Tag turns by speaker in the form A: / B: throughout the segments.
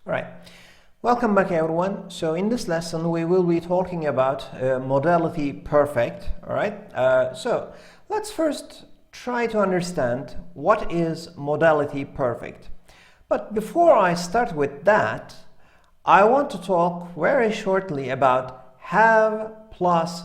A: All right, welcome back everyone. So in this lesson we will be talking about modality perfect. All right, so let's first try to understand what is modality perfect. But before I start with that, I want to talk very shortly about have plus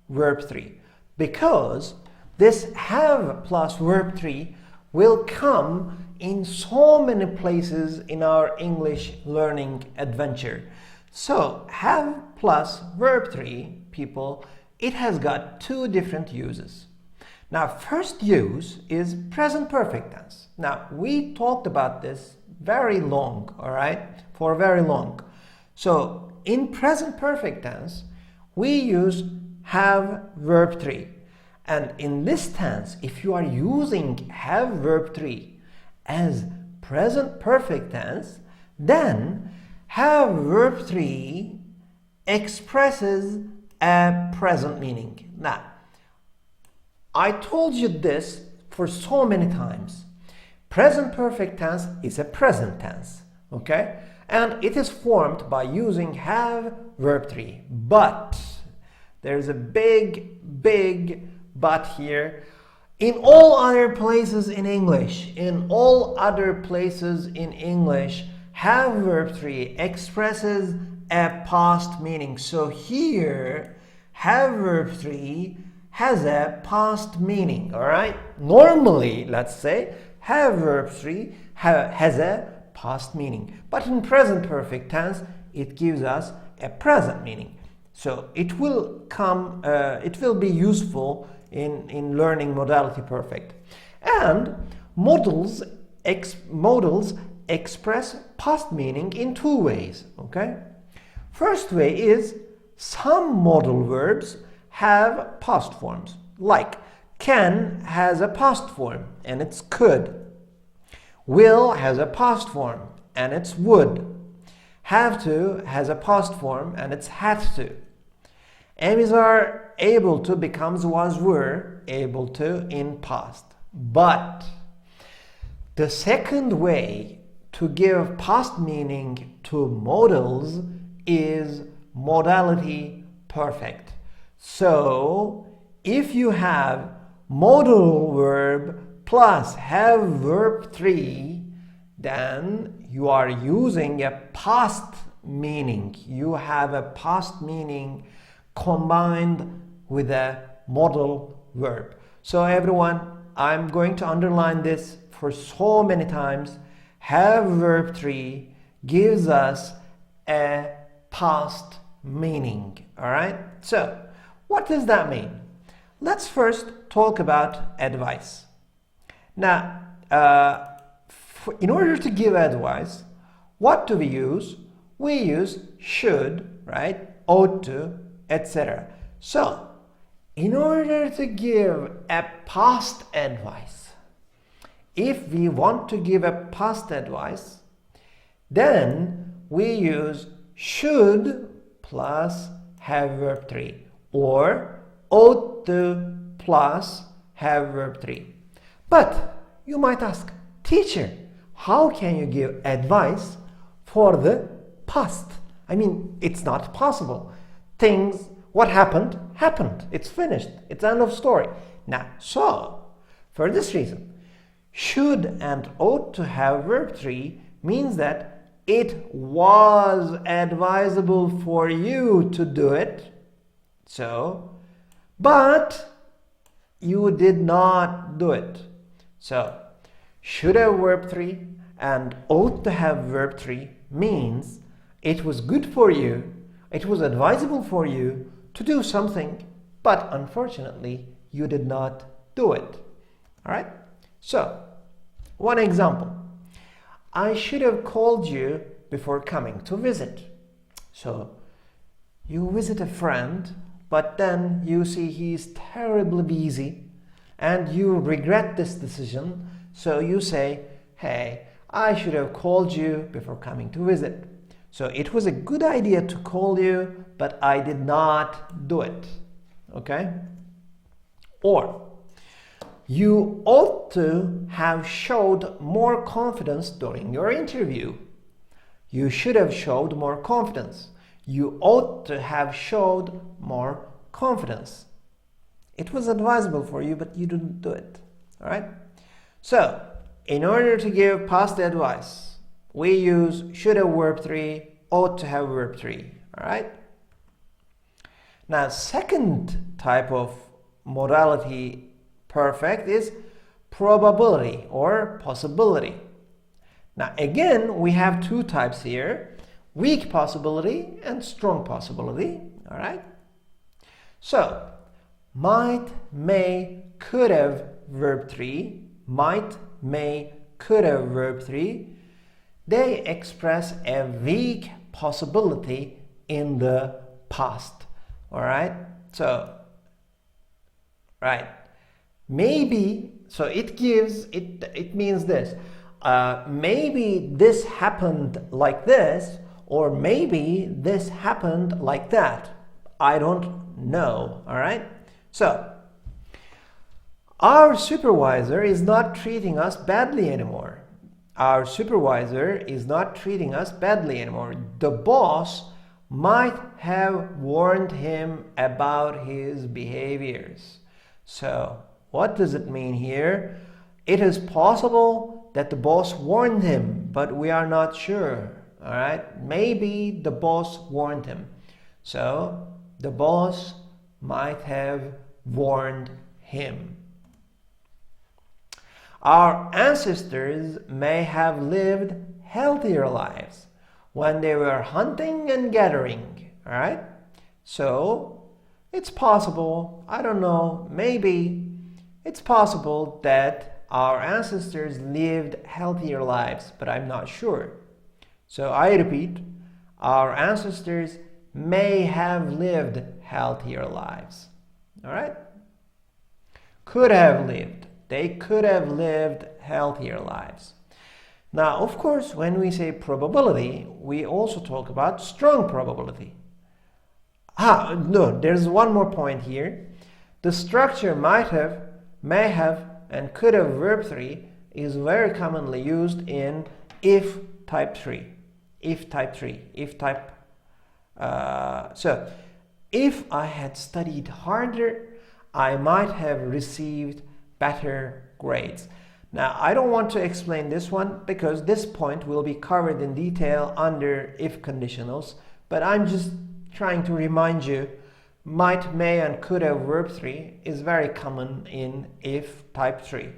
A: verb 3, because this have plus verb 3 will come in so many places in our English learning adventure. So have plus verb 3, people, it has got two different uses. Now, first use is present perfect tense. Now, we talked about this very long, all right, for very long. So in present perfect tense, we use have verb 3. And in this tense, if you are using have verb 3 as present perfect tense, then have verb 3 expresses a present meaning. Now, I told you this for so many times. Present perfect tense is a present tense, okay? And it is formed by using have verb 3. But there's a big but here. In all other places in English, have verb 3 expresses a past meaning. So here, have verb 3 has a past meaning, all right? Normally, let's say, have verb 3 has a past meaning. But in present perfect tense, it gives us a present meaning. So it will be useful in learning modality perfect. And modals express past meaning in two ways, okay? First way is some modal verbs have past forms, like can has a past form and it's could. Will has a past form and it's would. Have to has a past form and it's had to. Is are able to becomes was were able to in past. But the second way to give past meaning to modals is modality perfect. So if you have modal verb plus have verb 3, then you are using a past meaning. You have a past meaning combined with a modal verb. So everyone, I'm going to underline this for so many times. Have verb 3 gives us a past meaning. All right? So what does that mean? Let's first talk about advice. Now, in order to give advice, what do we use? We use should, right? Ought to, etc. So, in order to give a past advice, if we want to give a past advice, then we use should plus have verb 3 or ought to plus have verb 3. But you might ask, teacher, how can you give advice for the past? I mean, it's not possible. What happened, happened. It's finished. It's end of story. Now, so, for this reason, should and ought to have verb 3 means that it was advisable for you to do it. So, but you did not do it. So, should have verb 3 and ought to have verb 3 means it was good for you, it was advisable for you to do something, but unfortunately, you did not do it. All right? So, one example. I should have called you before coming to visit. So, you visit a friend, but then you see he's terribly busy and you regret this decision. So you say, hey, I should have called you before coming to visit. So it was a good idea to call you, but I did not do it. Okay? Or, you ought to have showed more confidence during your interview. You should have showed more confidence. You ought to have showed more confidence. It was advisable for you, but you didn't do it. All right? So, in order to give past advice, we use should have verb 3, ought to have verb 3. All right? Now, second type of modality perfect is probability or possibility. Now, again, we have two types here, weak possibility and strong possibility. All right? So, might, may, could have verb 3, might, may, could have verb 3, they express a weak possibility in the past. All right? So, right. Maybe, so it means this. Maybe this happened like this, or maybe this happened like that. I don't know. All right? So, our supervisor is not treating us badly anymore. Our supervisor is not treating us badly anymore. The boss might have warned him about his behaviors. So, what does it mean here? It is possible that the boss warned him, but we are not sure. All right? Maybe the boss warned him. So, the boss might have warned him. Our ancestors may have lived healthier lives when they were hunting and gathering. All right? So, it's possible, I don't know, maybe it's possible that our ancestors lived healthier lives, but I'm not sure. So I repeat, our ancestors may have lived healthier lives. All right? Could have lived. They could have lived healthier lives. Now, of course, when we say probability, we also talk about strong probability. No, there's one more point here. The structure might have, may have, and could have verb 3 is very commonly used in if type 3. If type 3. If type. So, if I had studied harder, I might have received better grades. Now, I don't want to explain this one because this point will be covered in detail under if conditionals, but I'm just trying to remind you, might, may, and could have verb 3 is very common in if type 3.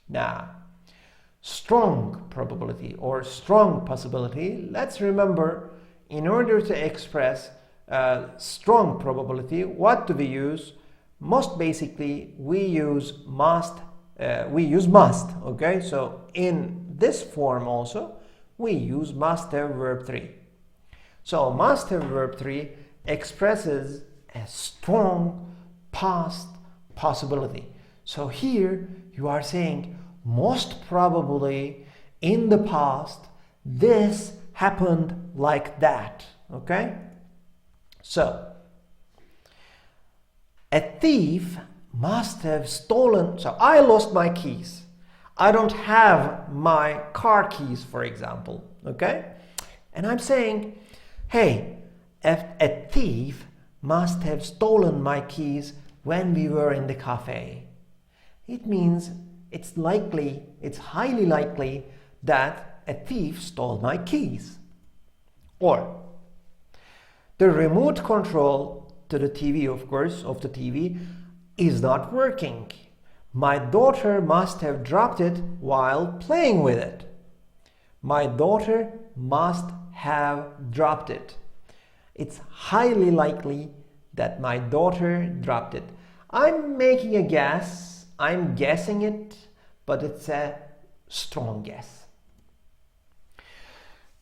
A: Now, strong probability or strong possibility, let's remember, in order to express strong probability, what do we use? Most basically, we use must. Okay, so in this form also, we use must have verb 3. So must have verb 3 expresses a strong past possibility. So here you are saying most probably in the past this happened like that. Okay? So a thief must have stolen. So I lost my keys. I don't have my car keys, for example. Okay? And I'm saying, hey, a thief must have stolen my keys when we were in the cafe. It means it's highly likely that a thief stole my keys. Or the remote control to the TV, of course, of the TV is not working. My daughter must have dropped it while playing with it. My daughter must have dropped it. It's highly likely that my daughter dropped it. I'm making a guess. I'm guessing it, but it's a strong guess.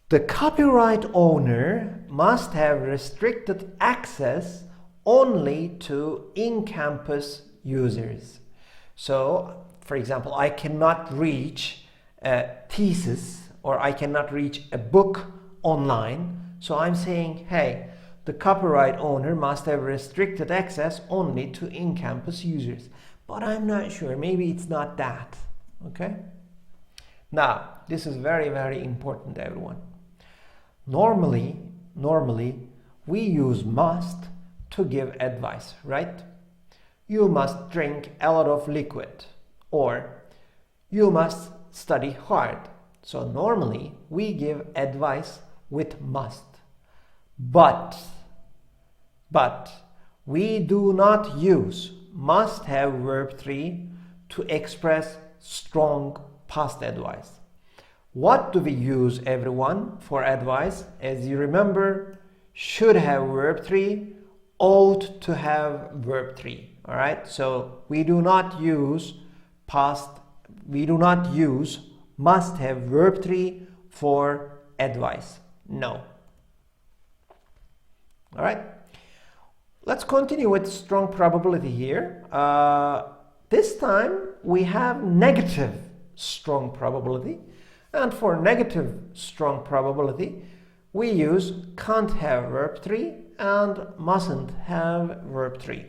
A: The copyright owner must have restricted access only to in-campus users. So, for example, I cannot reach a thesis or I cannot reach a book online. So I'm saying, hey, the copyright owner must have restricted access only to in-campus users. But I'm not sure. Maybe it's not that. Okay? Now, this is very, very important, everyone. Normally, we use must to give advice, right? You must drink a lot of liquid, or you must study hard. So normally we give advice with must. But we do not use must have verb 3 to express strong past advice. What do we use, everyone, for advice? As you remember, should have verb 3, ought to have verb 3. All right, so we do not use must have verb 3 for advice. No. All right, let's continue with strong probability here. This time we have negative strong probability, and for negative strong probability we use can't have verb 3 and mustn't have verb 3.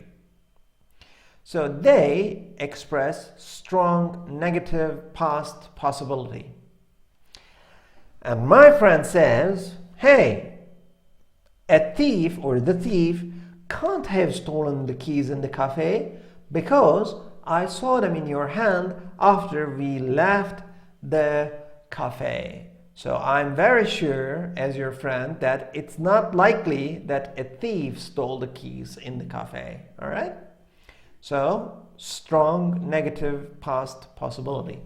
A: So they express strong negative past possibility. And my friend says, hey, a thief or the thief can't have stolen the keys in the cafe because I saw them in your hand after we left the cafe. So I'm very sure, as your friend, that it's not likely that a thief stole the keys in the cafe. All right? So, strong negative past possibility.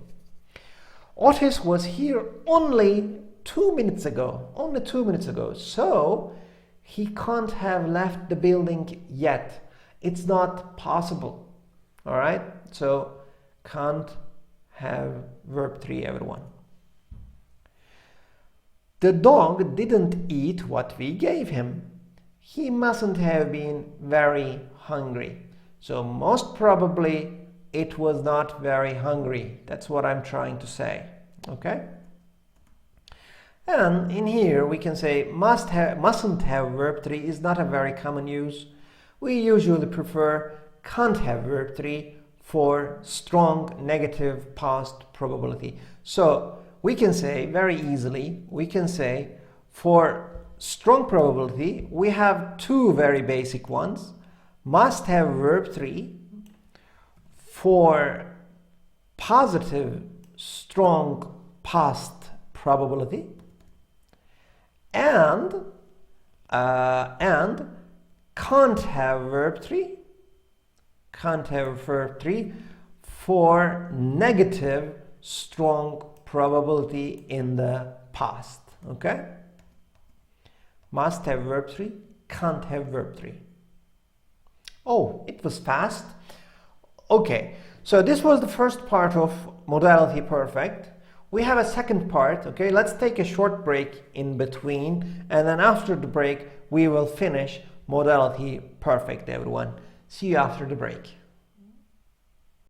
A: Otis was here only 2 minutes ago. Only 2 minutes ago. So, he can't have left the building yet. It's not possible. All right? So, can't have verb 3, everyone. The dog didn't eat what we gave him. He mustn't have been very hungry. So most probably it was not very hungry. That's what I'm trying to say. Okay? And in here we can say mustn't have verb 3 is not a very common use. We usually prefer can't have verb 3 for strong negative past probability. So we can say very easily, we can say for strong probability we have two very basic ones. Must have verb 3 for positive strong past probability and can't have verb 3 for negative strong probability in the past. Okay, must have verb 3, can't have verb 3. Oh, it was fast. Okay, so this was the first part of modality perfect. We have a second part. Okay, let's take a short break in between, and then after the break we will finish modality perfect, everyone. See you after the break.